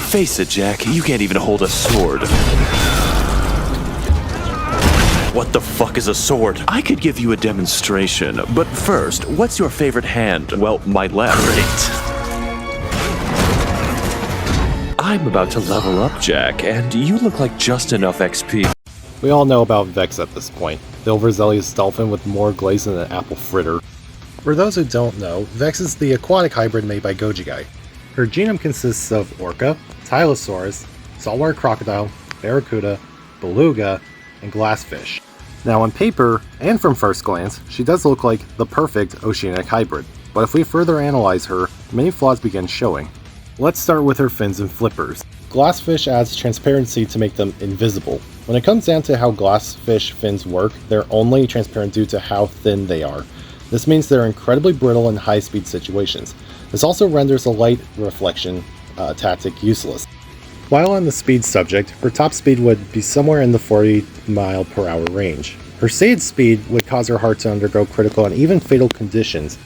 Face it, Jack, you can't even hold a sword. What the fuck is a sword? I could give you a demonstration, but first, what's your favorite hand? Well, my left. Great. I'm about to level up, Jack, and you look like just enough XP. We all know about Vex at this point, the overzealous dolphin with more glaze than an apple fritter. For those who don't know, Vex is the aquatic hybrid made by Gojiguy. Her genome consists of orca, tylosaurus, saltwater crocodile, barracuda, beluga, and glassfish. Now on paper, and from first glance, she does look like the perfect oceanic hybrid, but if we further analyze her, many flaws begin showing. Let's start with her fins and flippers. Glassfish adds transparency to make them invisible. When it comes down to how glassfish fins work, they're only transparent due to how thin they are. This means they're incredibly brittle in high-speed situations. This also renders a light reflection tactic useless. While on the speed subject, her top speed would be somewhere in the 40 mile per hour range. Her stated speed would cause her heart to undergo critical and even fatal conditions.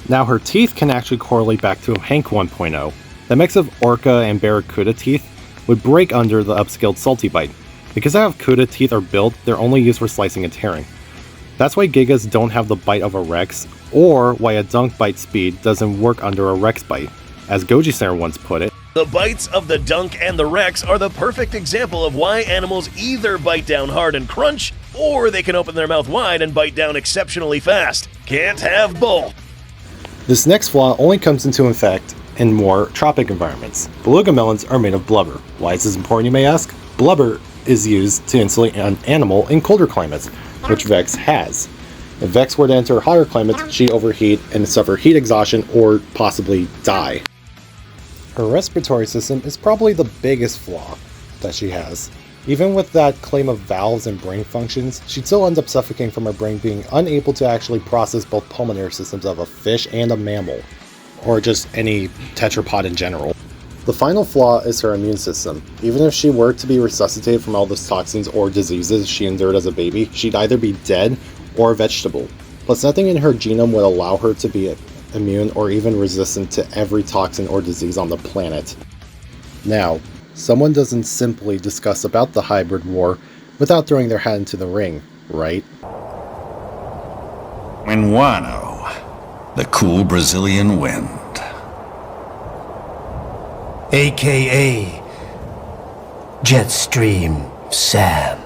Now her teeth can actually correlate back to Hank 1.0. The mix of orca and barracuda teeth would break under the upscaled salty bite. Because how Cuda teeth are built, they're only used for slicing and tearing. That's why Gigas don't have the bite of a Rex, or why a dunk bite speed doesn't work under a Rex bite. As Goji Center once put it, the bites of the dunk and the Rex are the perfect example of why animals either bite down hard and crunch, or they can open their mouth wide and bite down exceptionally fast. Can't have both. This next flaw only comes into effect in more tropic environments. Beluga melons are made of blubber. Why is this important, you may ask? Blubber is used to insulate an animal in colder climates, which Vex has. If Vex were to enter hotter climates, she'd overheat and suffer heat exhaustion or possibly die. Her respiratory system is probably the biggest flaw that she has. Even with that claim of valves and brain functions, she'd still end up suffocating from her brain being unable to actually process both pulmonary systems of a fish and a mammal, or just any tetrapod in general. The final flaw is her immune system. Even if she were to be resuscitated from all those toxins or diseases she endured as a baby, she'd either be dead or vegetable. Plus, nothing in her genome would allow her to be immune or even resistant to every toxin or disease on the planet. Now, someone doesn't simply discuss about the hybrid war without throwing their hat into the ring, right? Minano, the cool Brazilian wind. AKA Jetstream Sam.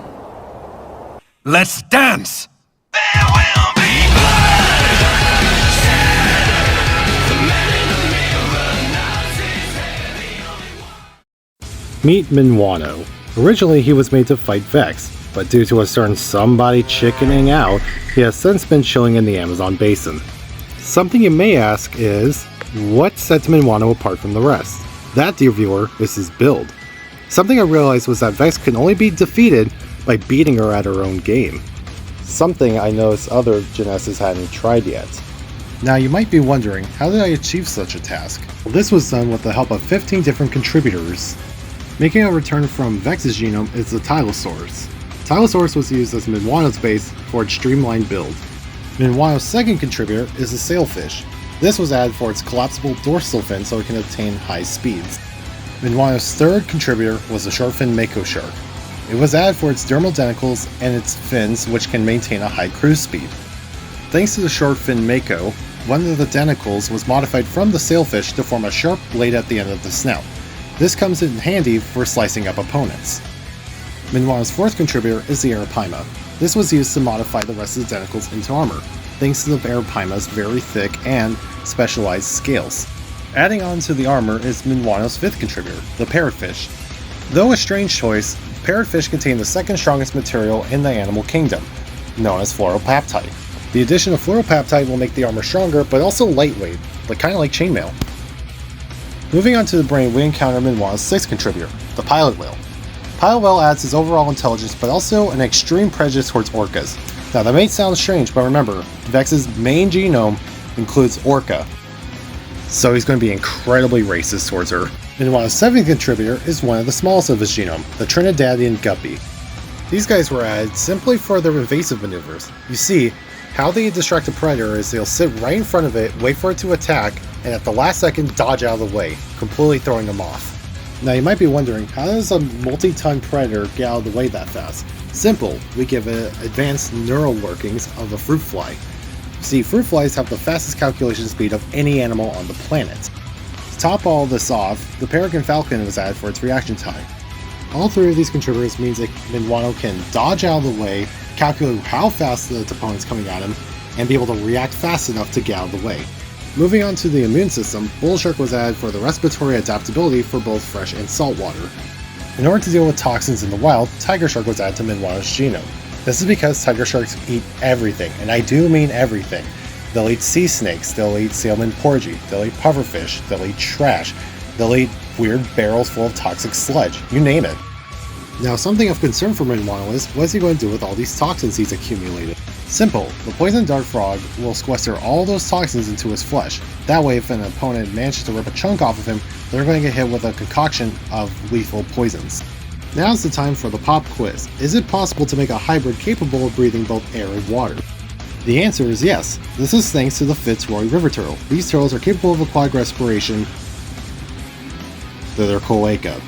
Let's dance! There will be Meet Minano. Originally he was made to fight Vex, but due to a certain somebody chickening out, he has since been chilling in the Amazon basin. Something you may ask is, what sets Minano apart from the rest? That, dear viewer, is his build. Something I realized was that Vex can only be defeated by beating her at her own game. Something I noticed other Genesis hadn't tried yet. Now you might be wondering, how did I achieve such a task? Well, this was done with the help of 15 different contributors. Making a return from Vex's genome is the Tylosaurus. Tylosaurus was used as Minwano's base for its streamlined build. Minwano's second contributor is the Sailfish. This was added for its collapsible dorsal fin so it can obtain high speeds. Minwano's third contributor was the short-fin mako shark. It was added for its dermal denticles and its fins, which can maintain a high cruise speed. Thanks to the short-fin mako, one of the denticles was modified from the sailfish to form a sharp blade at the end of the snout. This comes in handy for slicing up opponents. Minwano's fourth contributor is the Arapaima. This was used to modify the rest of the denticles into armor, thanks to the Arapaima's very thick and specialized scales. Adding on to the armor is Minwano's fifth contributor, the parrotfish. Though a strange choice, parrotfish contain the second strongest material in the animal kingdom, known as fluoropaptite. The addition of fluoropaptite will make the armor stronger, but also lightweight, but kinda like chainmail. Moving on to the brain, we encounter Minwano's sixth contributor, the pilot whale. Pilot whale adds his overall intelligence, but also an extreme prejudice towards orcas. Now that may sound strange, but remember, Vex's main genome includes orca, so he's going to be incredibly racist towards her. Minwano's seventh contributor is one of the smallest of his genome, the Trinidadian guppy. These guys were added simply for their evasive maneuvers. You see, how they distract a predator is they'll sit right in front of it, wait for it to attack, and at the last second dodge out of the way, completely throwing them off. Now you might be wondering, how does a multi-ton predator get out of the way that fast? Simple, we give it advanced neural workings of a fruit fly. See, fruit flies have the fastest calculation speed of any animal on the planet. To top all this off, the peregrine falcon was added for its reaction time. All three of these contributors means that Minano can dodge out of the way, calculate how fast the opponent's coming at him, and be able to react fast enough to get out of the way. Moving on to the immune system, bull shark was added for the respiratory adaptability for both fresh and salt water. In order to deal with toxins in the wild, tiger shark was added to Minano's genome. This is because tiger sharks eat everything, and I do mean everything. They'll eat sea snakes, they'll eat salmon porgy, they'll eat pufferfish, they'll eat trash, they'll eat weird barrels full of toxic sludge, you name it. Now, something of concern for Minano is, what is he going to do with all these toxins he's accumulated? Simple, the poison dart frog will sequester all those toxins into his flesh. That way, if an opponent manages to rip a chunk off of him, they're going to get hit with a concoction of lethal poisons. Now's the time for the pop quiz. Is it possible to make a hybrid capable of breathing both air and water? The answer is yes. This is thanks to the Fitzroy river turtle. These turtles are capable of aquatic respiration through their cloaca.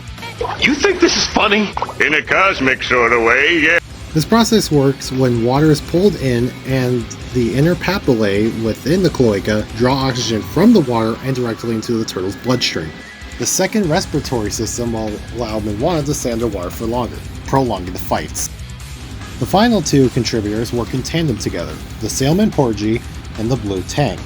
You think this is funny? In a cosmic sort of way, yeah. This process works when water is pulled in and the inner papillae within the cloaca draw oxygen from the water and directly into the turtle's bloodstream. The second respiratory system will allow Minano to stay underwater for longer, prolonging the fights. The final two contributors work in tandem together, the salmon porgy and the blue tang.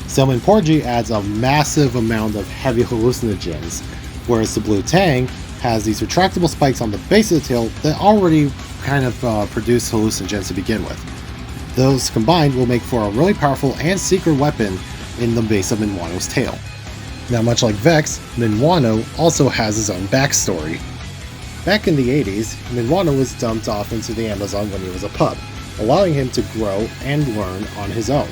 Salmon porgy adds a massive amount of heavy hallucinogens, whereas the blue tang has these retractable spikes on the base of the tail that already kind of produce hallucinogens to begin with. Those combined will make for a really powerful and secret weapon in the base of Minano's tail. Now, much like Vex, Minano also has his own backstory. Back in the 80s, Minano was dumped off into the Amazon when he was a pup, allowing him to grow and learn on his own.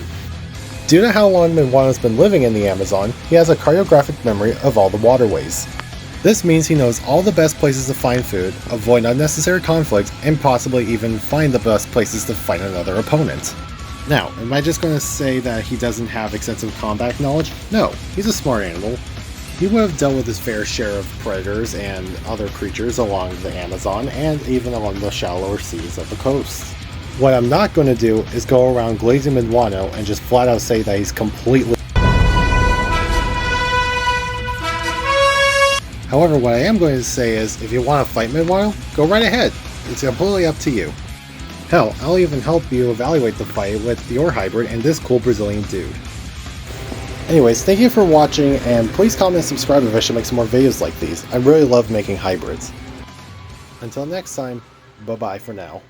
Due to how long Minano's been living in the Amazon, he has a cartographic memory of all the waterways. This means he knows all the best places to find food, avoid unnecessary conflict, and possibly even find the best places to fight another opponent. Now, am I just going to say that he doesn't have extensive combat knowledge? No, he's a smart animal. He would have dealt with his fair share of predators and other creatures along the Amazon and even along the shallower seas of the coast. What I'm not going to do is go around glazing Minano and just flat out say that he's completely. However, what I am going to say is, if you want to fight Minano, go right ahead. It's completely up to you. Hell, I'll even help you evaluate the fight with your hybrid and this cool Brazilian dude. Anyways, thank you for watching, and please comment and subscribe if I should make some more videos like these. I really love making hybrids. Until next time, bye-bye for now.